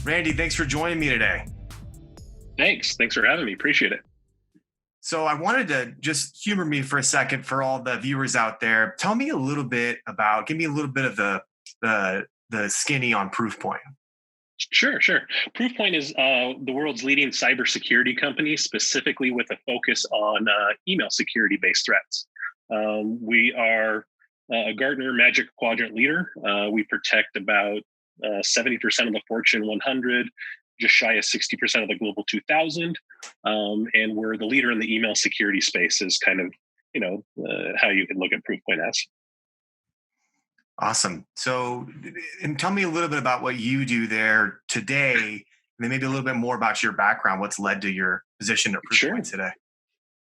Randy, thanks for joining me today. Thanks for having me. Appreciate it. So I wanted to just humor me for a second for all the viewers out there. Tell me a little bit about, give me a little bit of the skinny on Proofpoint. Sure. Proofpoint is the world's leading cybersecurity company, specifically with a focus on email security-based threats. We are a Gartner Magic Quadrant leader. We protect about 70% of the Fortune 100, just shy of 60% of the Global 2000, and we're the leader in the email security space. Is kind of how you can look at Proofpoint as. Awesome. So, and tell me a little bit about what you do there today, and then maybe a little bit more about your background, what's led to your position at Sure. Proofpoint today.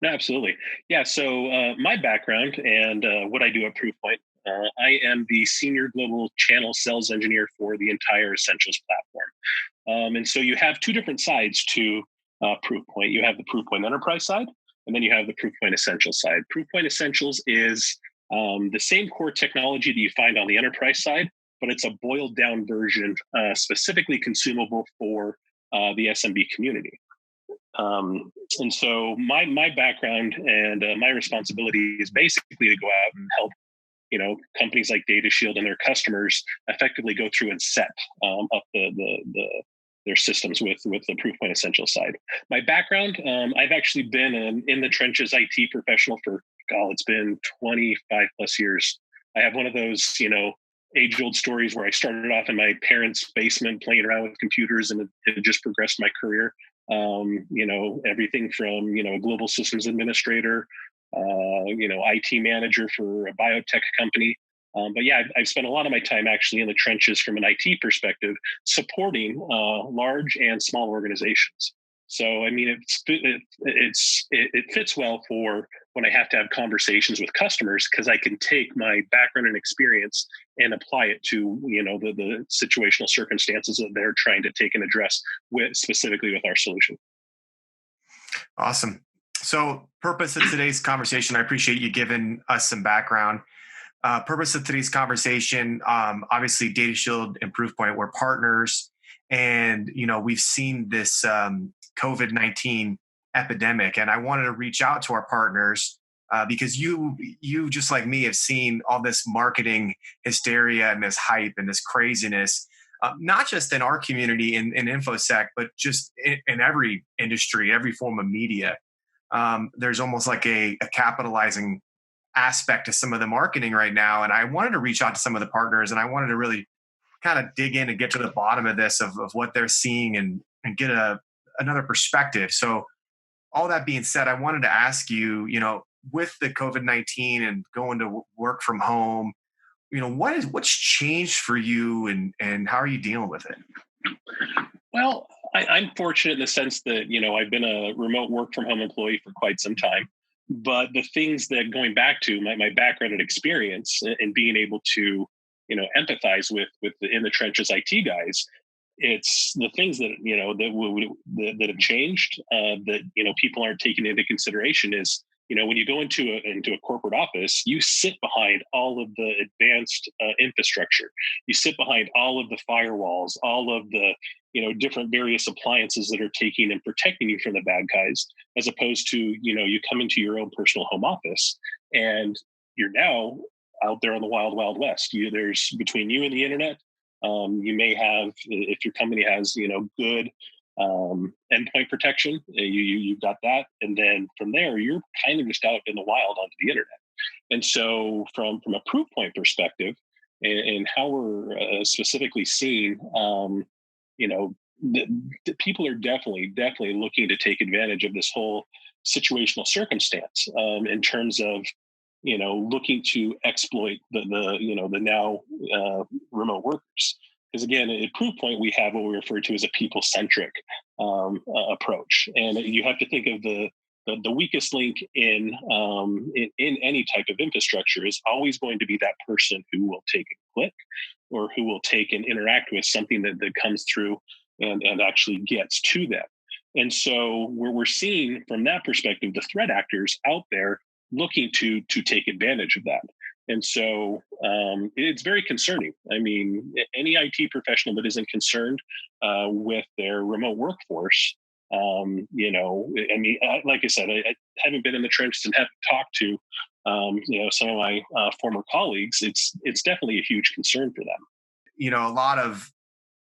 No, absolutely. Yeah. So my background and what I do at Proofpoint, I am the senior global channel sales engineer for the entire Essentials platform. And so you have two different sides to Proofpoint. You have the Proofpoint Enterprise side, and then you have the Proofpoint Essentials side. Proofpoint Essentials is the same core technology that you find on the enterprise side, but it's a boiled down version, specifically consumable for the SMB community. And so my background and my responsibility is basically to go out and help companies like Data Shield and their customers effectively go through and set up their systems with the Proofpoint Essentials side. My background, I've actually been an in the trenches IT professional for, it's been 25 plus years. I have one of those, age-old stories where I started off in my parents' basement playing around with computers, and it just progressed my career. Everything from, a global systems administrator, IT manager for a biotech company. But yeah, I've spent a lot of my time actually in the trenches from an IT perspective, supporting large and small organizations. So, I mean, it fits well for when I have to have conversations with customers, because I can take my background and experience and apply it to, the situational circumstances that they're trying to take and address specifically with our solution. Awesome. So, purpose of today's conversation, I appreciate you giving us some background. Purpose of today's conversation, obviously, Data Shield and Proofpoint, we're partners, and we've seen this COVID-19 epidemic, and I wanted to reach out to our partners because you just like me have seen all this marketing hysteria and this hype and this craziness, not just in our community in InfoSec, but just in every industry, every form of media. There's almost like a capitalizing aspect to some of the marketing right now. And I wanted to reach out to some of the partners, and I wanted to really kind of dig in and get to the bottom of this, of what they're seeing, and get another perspective. So all that being said, I wanted to ask you, with the COVID-19 and going to work from home, what's changed for you, and how are you dealing with it? Well, I'm fortunate in the sense that, I've been a remote work from home employee for quite some time. But the things that, going back to my background and experience and being able to, empathize with the in the trenches IT guys, it's the things that, that have changed that, people aren't taking into consideration is, when you go into a corporate office, you sit behind all of the advanced infrastructure. You sit behind all of the firewalls, all of the different various appliances that are taking and protecting you from the bad guys, as opposed to you come into your own personal home office and you're now out there on the wild west. There's between you and the internet. You may have, if your company has good endpoint protection, you've got that, and then from there you're kind of just out in the wild onto the internet. And so from a Proofpoint perspective, and how we're specifically seeing, the people are definitely looking to take advantage of this whole situational circumstance in terms of looking to exploit the now remote workers. Because again, at Proofpoint, we have what we refer to as a people-centric approach, and you have to think of the weakest link in any type of infrastructure is always going to be that person who will take a click or who will take and interact with something that comes through and actually gets to them. And so we're seeing from that perspective, the threat actors out there looking to take advantage of that. And so it's very concerning. I mean, any IT professional that isn't concerned with their remote workforce, I mean, like I said, I haven't been in the trenches and haven't talked to, some of my former colleagues. It's definitely a huge concern for them. A lot of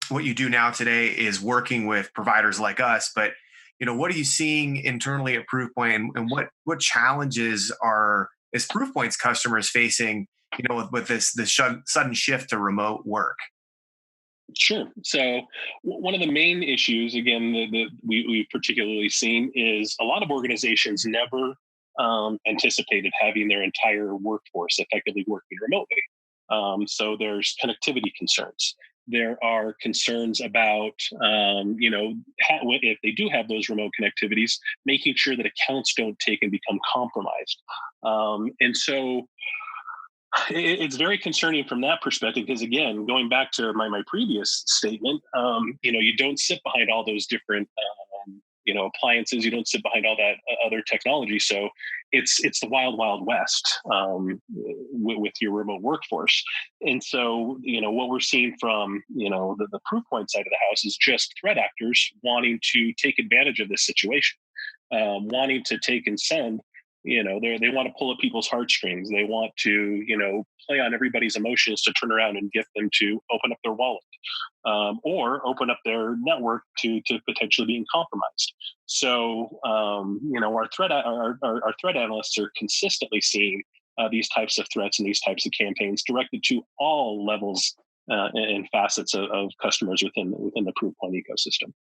what you do now today is working with providers like us, but what are you seeing internally at Proofpoint, and what challenges is Proofpoint's customers facing, with this sudden shift to remote work? Sure. So one of the main issues, again, that we've particularly seen is a lot of organizations never anticipated having their entire workforce effectively working remotely. So there's connectivity concerns. There are concerns about, if they do have those remote connectivities, making sure that accounts don't take and become compromised. And so it's very concerning from that perspective, because again, going back to my previous statement, you don't sit behind all those different appliances. You don't sit behind all that other technology. So it's the wild west with your remote workforce. And so what we're seeing from the Proofpoint side of the house is just threat actors wanting to take advantage of this situation, wanting to take and send. They want to pull at people's heartstrings. They want to, play on everybody's emotions to turn around and get them to open up their wallet, or open up their network to potentially being compromised. So, our threat analysts are consistently seeing these types of threats and these types of campaigns directed to all levels and facets of customers within the Proofpoint ecosystem.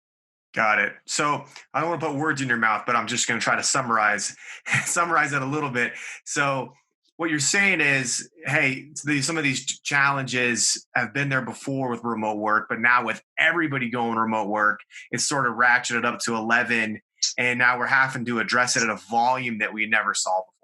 Got it. So I don't want to put words in your mouth, but I'm just going to try to summarize it a little bit. So what you're saying is, hey, some of these challenges have been there before with remote work, but now with everybody going remote work, it's sort of ratcheted up to 11, and now we're having to address it at a volume that we never saw before.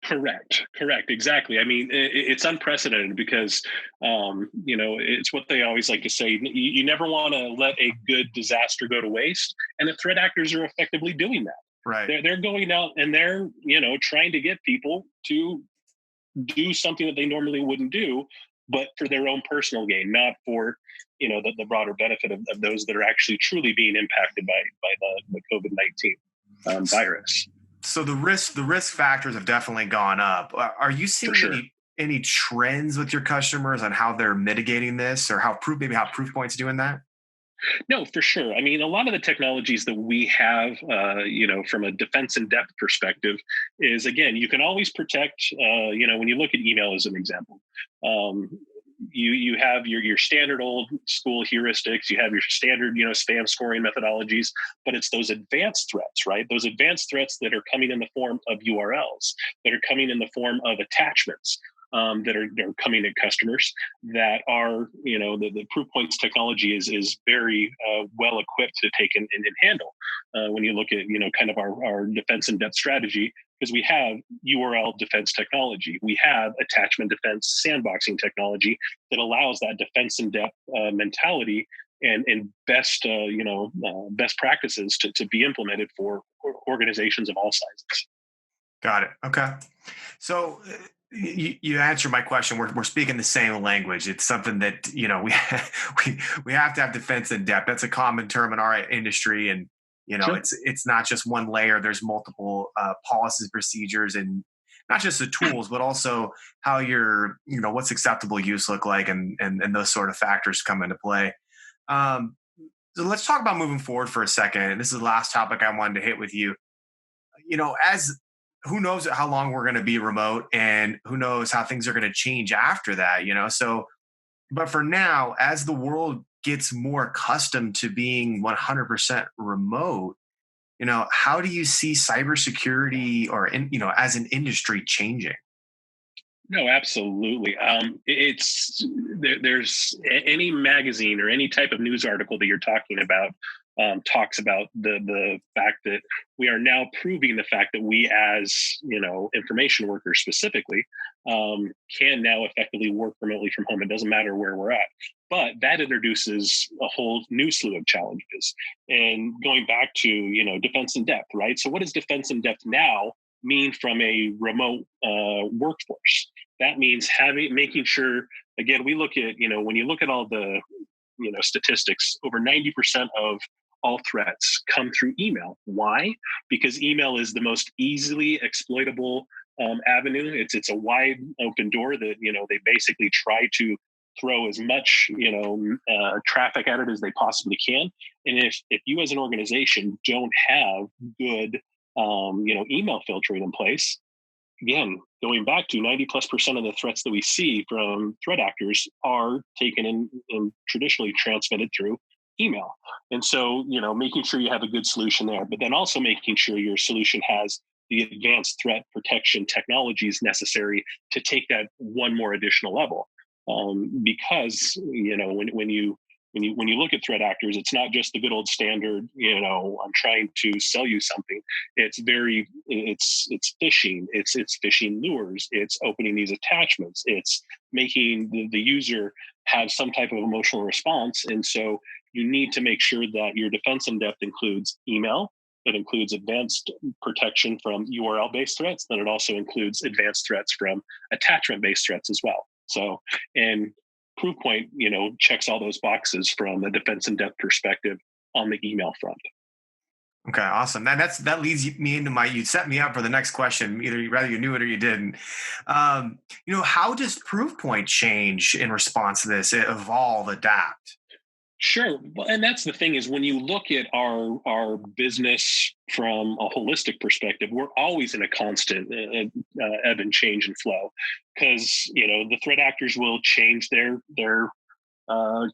Correct. Exactly. I mean, it's unprecedented because, it's what they always like to say. You never want to let a good disaster go to waste. And the threat actors are effectively doing that. Right. They're going out and they're, trying to get people to do something that they normally wouldn't do, but for their own personal gain, not for, the broader benefit of those that are actually truly being impacted by the COVID-19 virus. So the risk factors have definitely gone up. Are you seeing Sure. any trends with your customers on how they're mitigating this, or how Proofpoint's doing that? No, for sure. I mean, a lot of the technologies that we have, from a defense in depth perspective, is again, you can always protect. When you look at email as an example, you have your standard old school heuristics. You have your standard spam scoring methodologies, but it's those advanced threats, right? Those advanced threats that are coming in the form of URLs, that are coming in the form of attachments. They're coming at customers that are, the Proofpoint's technology is very well equipped to take and handle. When you look at, kind of our defense in depth strategy, because we have URL defense technology, we have attachment defense sandboxing technology that allows that defense in depth mentality and best practices to be implemented for organizations of all sizes. Got it. Okay. So you answered my question. We're speaking the same language. It's something that we have to have defense in depth. That's a common term in our industry, and Sure. it's not just one layer. There's multiple policies, procedures, and not just the tools, but also how what's acceptable use look like, and those sort of factors come into play. So let's talk about moving forward for a second. This is the last topic I wanted to hit with you. As who knows how long we're going to be remote, and who knows how things are going to change after that, so, but for now, as the world gets more accustomed to being 100% remote, how do you see cybersecurity as an industry changing? No, absolutely. There's any magazine or any type of news article that you're talking about talks about the fact that we are now proving the fact that we, as information workers specifically, can now effectively work remotely from home. It doesn't matter where we're at. But that introduces a whole new slew of challenges. And going back to defense in depth, right? So what does defense in depth now mean from a remote workforce? that means making sure, again, we look at, when you look at all the, statistics, over 90% of all threats come through email. Why? Because email is the most easily exploitable avenue. It's a wide open door that, they basically try to throw as much, traffic at it as they possibly can. And if you as an organization don't have good, email filtering in place, again, going back to 90+% of the threats that we see from threat actors are taken and traditionally transmitted through email. And so, making sure you have a good solution there, but then also making sure your solution has the advanced threat protection technologies necessary to take that one more additional level. Because, when you look at threat actors, it's not just the good old standard, I'm trying to sell you something. It's phishing, it's phishing lures, it's opening these attachments, it's making the user have some type of emotional response. And so you need to make sure that your defense in depth includes email, it includes advanced protection from URL-based threats, then it also includes advanced threats from attachment-based threats as well. So, and Proofpoint, checks all those boxes from a defense in depth perspective on the email front. Okay, awesome. And that leads me into you set me up for the next question. Whether you knew it or you didn't. How does Proofpoint change in response to this? Evolve, adapt? Sure. Well, and that's the thing is when you look at our business from a holistic perspective, we're always in a constant ebb and change and flow because, the threat actors will change their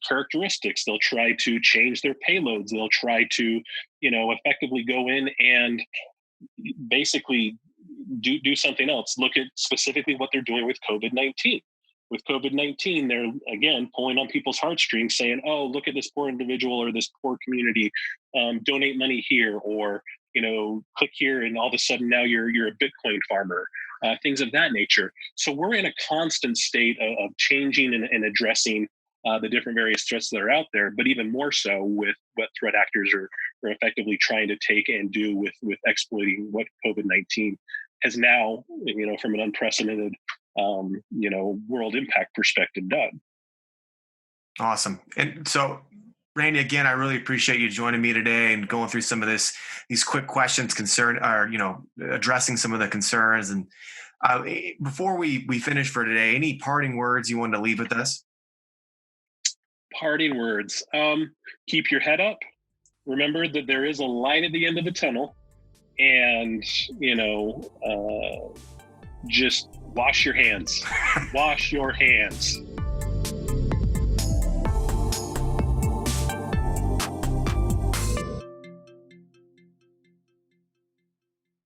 characteristics. They'll try to change their payloads. They'll try to, effectively go in and basically do something else. Look at specifically what they're doing with COVID-19. With COVID-19, they're, again, pulling on people's heartstrings saying, oh, look at this poor individual or this poor community, donate money here, or, click here. And all of a sudden now you're a Bitcoin farmer, things of that nature. So we're in a constant state of changing and addressing the different various threats that are out there, but even more so with what threat actors are effectively trying to take and do with exploiting what COVID-19 has now, from an unprecedented world impact perspective done. Awesome. And so, Randy, again, I really appreciate you joining me today and going through some of these quick questions addressing some of the concerns. And before we finish for today, any parting words you wanted to leave with us? Parting words. Keep your head up. Remember that there is a light at the end of the tunnel, and, just wash your hands. Wash your hands.